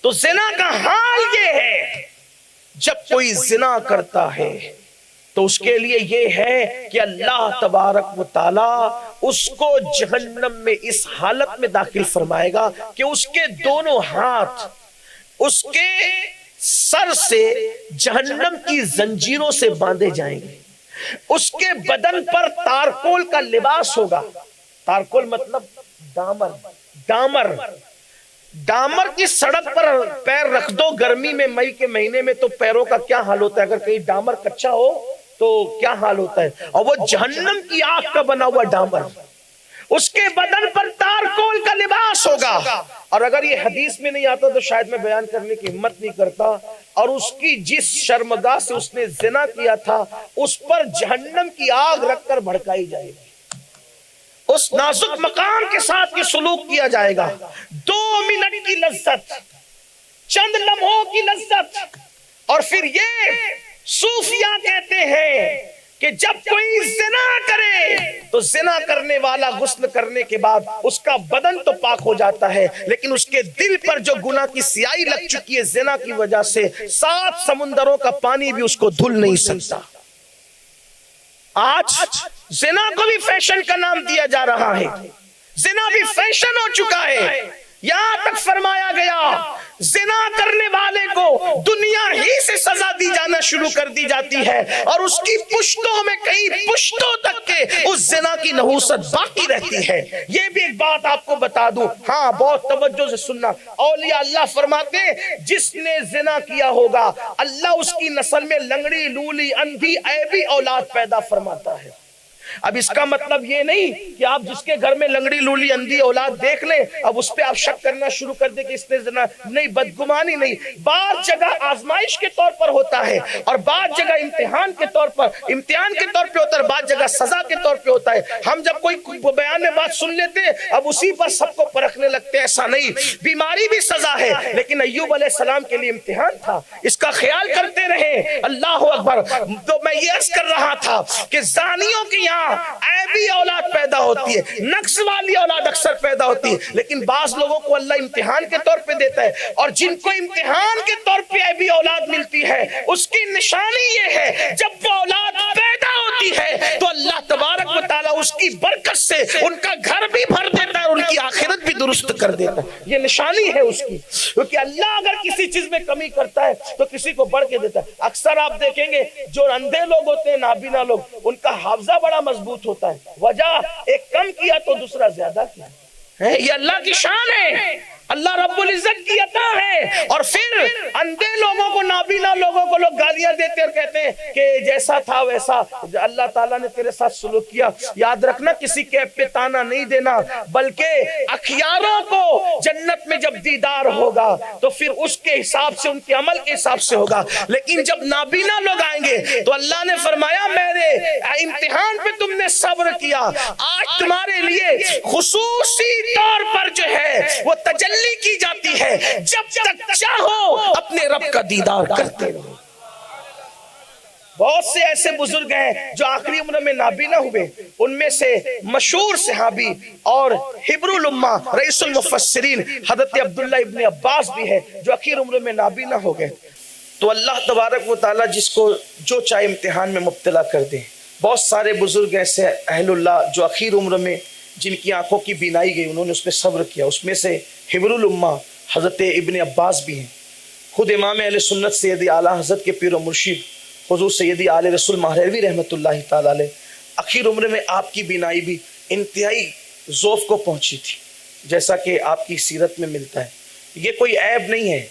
تو زنا کا حال یہ ہے، جب کوئی زنا کرتا ہے تو اس کے لیے یہ ہے کہ اللہ تبارک و تعالی اس کو جہنم میں اس حالت میں داخل فرمائے گا کہ اس کے دونوں ہاتھ اس کے سر سے جہنم کی زنجیروں سے باندھے جائیں گے، اس کے بدن پر تارکول کا لباس ہوگا۔ تارکول مطلب ڈامر کی سڑک پر پیر رکھ دو گرمی میں، مئی کے مہینے میں، تو پیروں کا کیا حال ہوتا ہے؟ اگر کہیں ڈامر کچا ہو تو کیا حال ہوتا ہے؟ اور وہ جہنم کی آگ کا بنا ہوا ڈامر، اس کے بدن پر تارکول کا لباس ہوگا۔ اور اگر یہ حدیث میں نہیں آتا تو شاید میں بیان کرنے کی ہمت نہیں کرتا۔ اور اس کی جس شرمگاہ سے اس نے زنا کیا تھا اس پر جہنم کی آگ رکھ کر بھڑکائی جائے گی، اس نازک مقام کے ساتھ یہ سلوک کیا جائے گا۔ 2 منٹ کی لذت، چند لمحوں کی لذت، اور پھر یہ صوفیہ کہتے ہیں کہ جب کوئی زنا کرے تو زنا کرنے والا غسل کرنے کے بعد اس کا بدن تو پاک ہو جاتا ہے، لیکن اس کے دل پر جو گناہ کی سیاہی لگ چکی ہے زنا کی وجہ سے، 7 سمندروں کا پانی بھی اس کو دھل نہیں سکتا۔ آج زنا کو بھی فیشن کا نام دیا جا رہا ہے، زنا بھی فیشن ہو چکا ہے۔ یہاں تک فرمایا گیا زنا کرنے والے کو دنیا ہی سے سزا دی جانا شروع کر دی جاتی ہے، اور اس کی پشتوں میں کئی پشتوں تک کے اس زنا کی نحوست باقی رہتی ہے۔ یہ بھی ایک بات آپ کو بتا دوں، ہاں بہت توجہ سے سننا، اولیاء اللہ فرماتے ہیں جس نے زنا کیا ہوگا اللہ اس کی نسل میں لنگڑی، لولی، اندھی، عیبی اولاد پیدا فرماتا ہے۔ اب اس کا مطلب یہ نہیں کہ آپ جس کے گھر میں لنگڑی، لولی، اندھی اولاد دیکھ لیں اب اس پہ آپ شک کرنا شروع کر دیں کہ اس نے زنا نہیں، بدگمانی نہیں۔ بعض جگہ آزمائش کے طور پر ہوتا ہے، اور بعض جگہ امتحان کے طور پر ہوتا ہے، بعض جگہ سزا کے طور پہ ہوتا ہے۔ ہم جب کوئی بیان میں بات سن لیتے ہیں اب اسی پر سب کو پرکھنے لگتے ہیں، ایسا نہیں۔ بیماری بھی سزا ہے، لیکن ایوب علیہ السلام کے لیے امتحان تھا، اس کا خیال کرتے رہے۔ اللہ اکبر۔ تو میں یہ عرض کر رہا تھا کہ زانیوں کے یہاں عیبی اولاد پیدا ہوتی ہے، نقص والی اولاد اکثر پیدا ہوتی ہے، لیکن بعض لوگوں کو اللہ امتحان کے طور پہ دیتا ہے، اور جن کو امتحان کے طور پہ عیبی اولاد ملتی ہے اس کی نشانی یہ ہے جب وہ اولاد پیدا ہوتی ہے تو اللہ تبارک و تعالیٰ اس کی برکت سے ان کا گھر بھی بھر دیتا ہے اور ان کی آخرت بھی درست کر دیتا ہے۔ یہ نشانی ہے اس کی، کیونکہ اللہ اگر کسی چیز میں کمی کرتا ہے تو کسی کو بڑھ کے دیتا ہے۔ اکثر آپ دیکھیں گے جو اندھے لوگ ہوتے ہیں، نابینا لوگ، ان کا حافظہ بڑا مضبوط ہوتا ہے، وجہ ایک کم کیا تو دوسرا زیادہ کیا۔ یہ اللہ کی شان ہے، اللہ رب العزت کی عطا ہے۔ اور پھر اندھے لوگوں کو، نابینا لوگوں کو لوگ گالیاں دیتے اور کہتے ہیں کہ جیسا تھا ویسا اللہ تعالیٰ نے تیرے ساتھ سلوک کیا۔ یاد رکھنا کسی کے پہ تانا نہیں دینا، بلکہ اخیاروں کو جنت میں جب دیدار ہوگا تو پھر اس کے حساب سے، ان کے عمل کے حساب سے ہوگا۔ لیکن جب نابینا لوگ آئیں گے تو اللہ نے فرمایا میرے امتحان پہ تم نے صبر کیا، آج تمہارے لیے خصوصی طور پر جو ہے وہ تجلی کی جاتی ہے، جب تک چاہو اپنے رب کا دیدار کرتے رہو۔ بہت سے ایسے بزرگ ہیں جو آخری عمر میں نابینا ہوئے، ان میں سے مشہور صحابی اور حبر الامہ رئیس المفسرین حضرت عبداللہ ابن عباس بھی ہے جو آخر عمر میں نابینا ہو گئے۔ تو اللہ تبارک و تعالیٰ جس کو جو چاہے امتحان میں مبتلا کر دے۔ بہت سارے بزرگ ایسے اہل اللہ جو آخر عمر میں جن کی آنکھوں کی بینائی گئی انہوں نے اس پہ صبر کیا، اس میں سے حبر الامہ حضرت ابن عباس بھی ہیں۔ خود امام اہل سنت سیدی اعلیٰ حضرت کے پیر و مرشد حضور سیدی آل رسول مہروی رحمۃ اللہ تعالیٰ علیہ، آخر عمر میں آپ کی بینائی بھی انتہائی ذوف کو پہنچی تھی، جیسا کہ آپ کی سیرت میں ملتا ہے۔ یہ کوئی عیب نہیں ہے،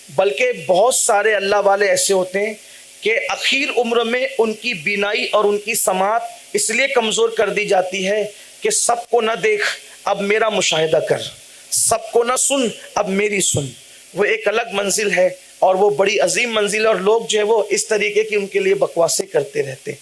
بلکہ بہت سارے اللہ والے ایسے ہوتے ہیں کہ اخیر عمر میں ان کی بینائی اور ان کی سماعت اس لیے کمزور کر دی جاتی ہے کہ سب کو نہ دیکھ اب میرا مشاہدہ کر، سب کو نہ سن اب میری سن۔ وہ ایک الگ منزل ہے اور وہ بڑی عظیم منزل ہے، اور لوگ جو ہے وہ اس طریقے کی ان کے لیے بکواسیں کرتے رہتے ہیں۔